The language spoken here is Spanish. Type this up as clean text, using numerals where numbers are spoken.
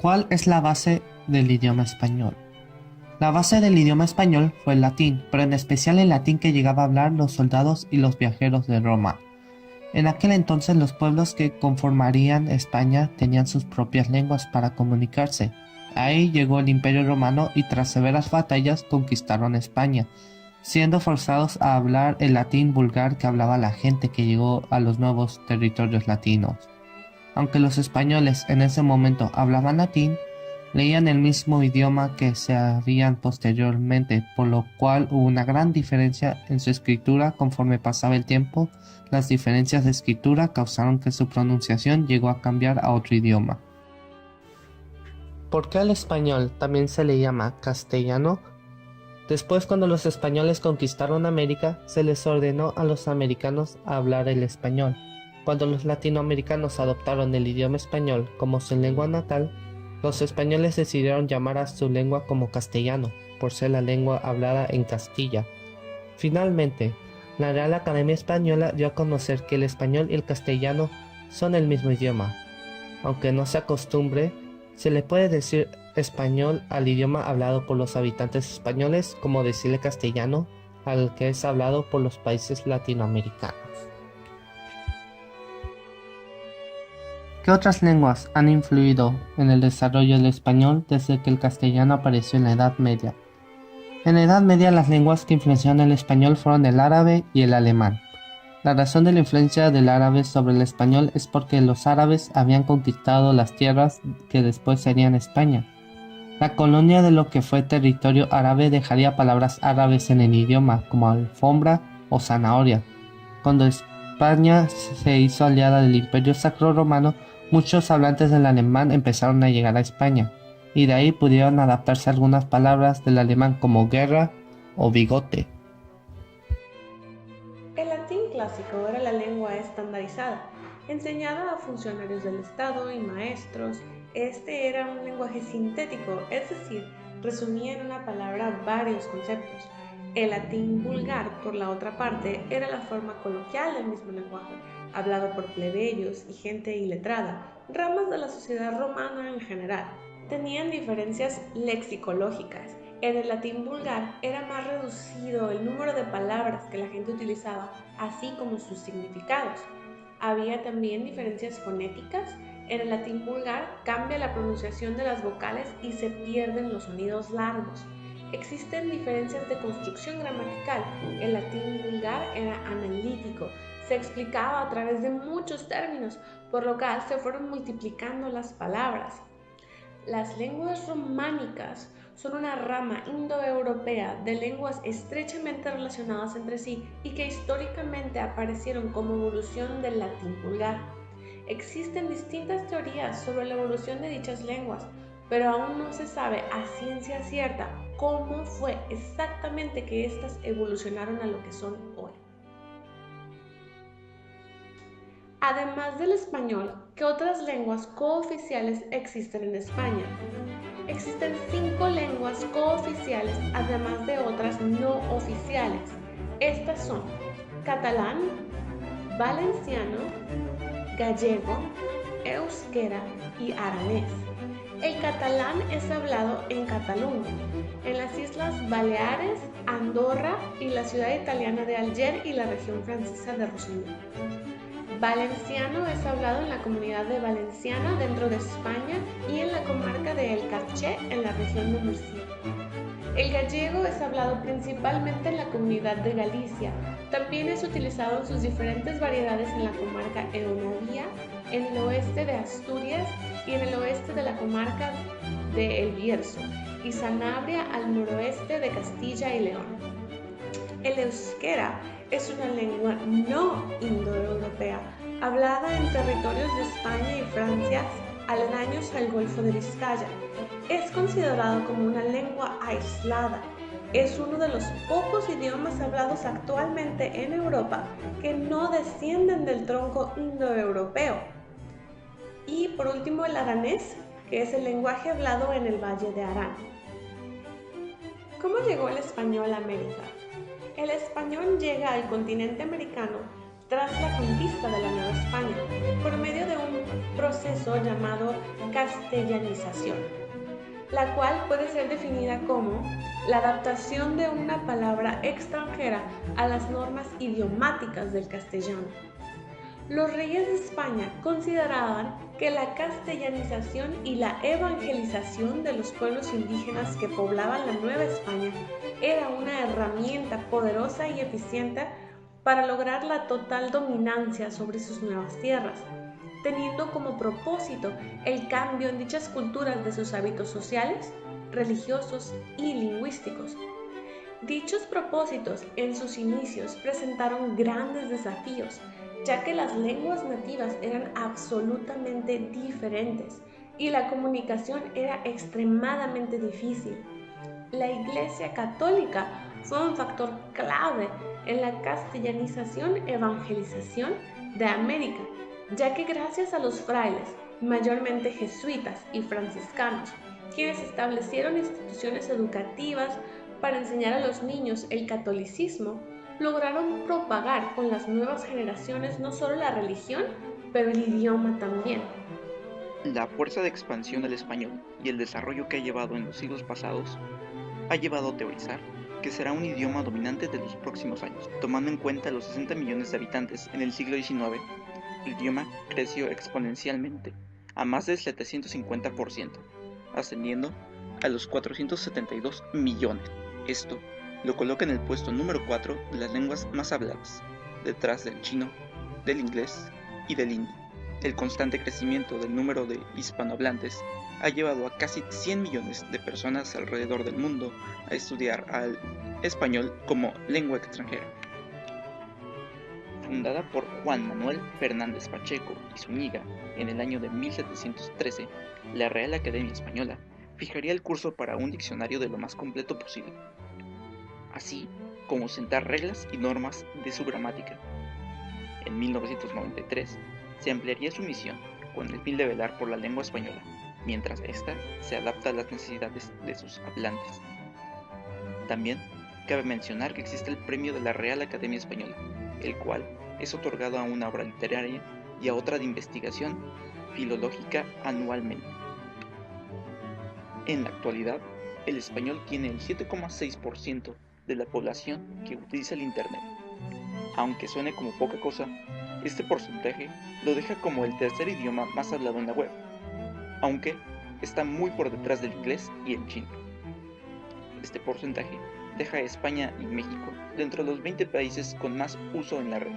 ¿Cuál es la base del idioma español? La base del idioma español fue el latín, pero en especial el latín que llegaba a hablar los soldados y los viajeros de Roma. En aquel entonces los pueblos que conformarían España tenían sus propias lenguas para comunicarse. Ahí llegó el Imperio Romano y tras severas batallas conquistaron España, siendo forzados a hablar el latín vulgar que hablaba la gente que llegó a los nuevos territorios latinos. Aunque los españoles en ese momento hablaban latín, leían el mismo idioma que se habían posteriormente, por lo cual hubo una gran diferencia en su escritura. Conforme pasaba el tiempo, las diferencias de escritura causaron que su pronunciación llegó a cambiar a otro idioma. ¿Por qué al español también se le llama castellano? Después, cuando los españoles conquistaron América, se les ordenó a los americanos a hablar el español. Cuando los latinoamericanos adoptaron el idioma español como su lengua natal, los españoles decidieron llamar a su lengua como castellano, por ser la lengua hablada en Castilla. Finalmente, la Real Academia Española dio a conocer que el español y el castellano son el mismo idioma. Aunque no se acostumbre, se le puede decir español al idioma hablado por los habitantes españoles como decirle castellano al que es hablado por los países latinoamericanos. ¿Qué otras lenguas han influido en el desarrollo del español desde que el castellano apareció en la Edad Media? En la Edad Media las lenguas que influenciaron el español fueron el árabe y el alemán. La razón de la influencia del árabe sobre el español es porque los árabes habían conquistado las tierras que después serían España. La colonia de lo que fue territorio árabe dejaría palabras árabes en el idioma como alfombra o zanahoria. Cuando España se hizo aliada del Imperio Sacro Romano, muchos hablantes del alemán empezaron a llegar a España, y de ahí pudieron adaptarse algunas palabras del alemán como guerra o bigote. El latín clásico era la lengua estandarizada, enseñada a funcionarios del Estado y maestros. Este era un lenguaje sintético, es decir, resumía en una palabra varios conceptos. El latín vulgar, por la otra parte, era la forma coloquial del mismo lenguaje, hablado por plebeyos y gente iletrada, ramas de la sociedad romana en general. Tenían diferencias lexicológicas. En el latín vulgar era más reducido el número de palabras que la gente utilizaba, así como sus significados. Había también diferencias fonéticas. En el latín vulgar cambia la pronunciación de las vocales y se pierden los sonidos largos. Existen diferencias de construcción gramatical. El latín vulgar era analítico, se explicaba a través de muchos términos, por lo cual se fueron multiplicando las palabras. Las lenguas románicas son una rama indoeuropea de lenguas estrechamente relacionadas entre sí y que históricamente aparecieron como evolución del latín vulgar. Existen distintas teorías sobre la evolución de dichas lenguas, pero aún no se sabe a ciencia cierta cómo fue exactamente que éstas evolucionaron a lo que son hoy. Además del español, ¿qué otras lenguas cooficiales existen en España? Existen 5 lenguas cooficiales, además de otras no oficiales. Estas son catalán, valenciano, gallego, euskera y aranés. El catalán es hablado en Cataluña, en las Islas Baleares, Andorra y la ciudad italiana de Alger y la región francesa de Roussillon. Valenciano es hablado en la Comunidad de Valenciana dentro de España y en la comarca de El Carché en la región de Murcia. El gallego es hablado principalmente en la Comunidad de Galicia. También es utilizado en sus diferentes variedades en la comarca Eonavía, en el oeste de Asturias y en el oeste de la comarca de El Bierzo y Sanabria al noroeste de Castilla y León. El euskera es una lengua no indoeuropea, hablada en territorios de España y Francia aledaños al Golfo de Vizcaya. Es considerado como una lengua aislada. Es uno de los pocos idiomas hablados actualmente en Europa que no descienden del tronco indoeuropeo. Y por último el aranés, que es el lenguaje hablado en el Valle de Arán. ¿Cómo llegó el español a América? El español llega al continente americano tras la conquista de la Nueva España, por medio de un proceso llamado castellanización, la cual puede ser definida como la adaptación de una palabra extranjera a las normas idiomáticas del castellano. Los reyes de España consideraban que la castellanización y la evangelización de los pueblos indígenas que poblaban la Nueva España era una herramienta poderosa y eficiente para lograr la total dominancia sobre sus nuevas tierras, teniendo como propósito el cambio en dichas culturas de sus hábitos sociales, religiosos y lingüísticos. Dichos propósitos en sus inicios presentaron grandes desafíos, ya que las lenguas nativas eran absolutamente diferentes y la comunicación era extremadamente difícil. La Iglesia Católica fue un factor clave en la castellanización-evangelización de América, ya que gracias a los frailes, mayormente jesuitas y franciscanos, quienes establecieron instituciones educativas para enseñar a los niños el catolicismo, lograron propagar con las nuevas generaciones no solo la religión, pero el idioma también. La fuerza de expansión del español y el desarrollo que ha llevado en los siglos pasados ha llevado a teorizar que será un idioma dominante de los próximos años. Tomando en cuenta los 60 millones de habitantes en el siglo XIX, el idioma creció exponencialmente a más del 750%, ascendiendo a los 472 millones. Esto lo coloca en el puesto número 4 de las lenguas más habladas, detrás del chino, del inglés y del hindi. El constante crecimiento del número de hispanohablantes ha llevado a casi 100 millones de personas alrededor del mundo a estudiar al español como lengua extranjera. Fundada por Juan Manuel Fernández Pacheco y Zúñiga en el año de 1713, la Real Academia Española fijaría el curso para un diccionario de lo más completo posible, así como sentar reglas y normas de su gramática. En 1993 se ampliaría su misión con el fin de velar por la lengua española, mientras ésta se adapta a las necesidades de sus hablantes. También cabe mencionar que existe el premio de la Real Academia Española, el cual es otorgado a una obra literaria y a otra de investigación filológica anualmente. En la actualidad, el español tiene el 7,6% de la población que utiliza el Internet. Aunque suene como poca cosa, este porcentaje lo deja como el tercer idioma más hablado en la web, aunque está muy por detrás del inglés y el chino. Este porcentaje deja a España y México dentro de los 20 países con más uso en la red.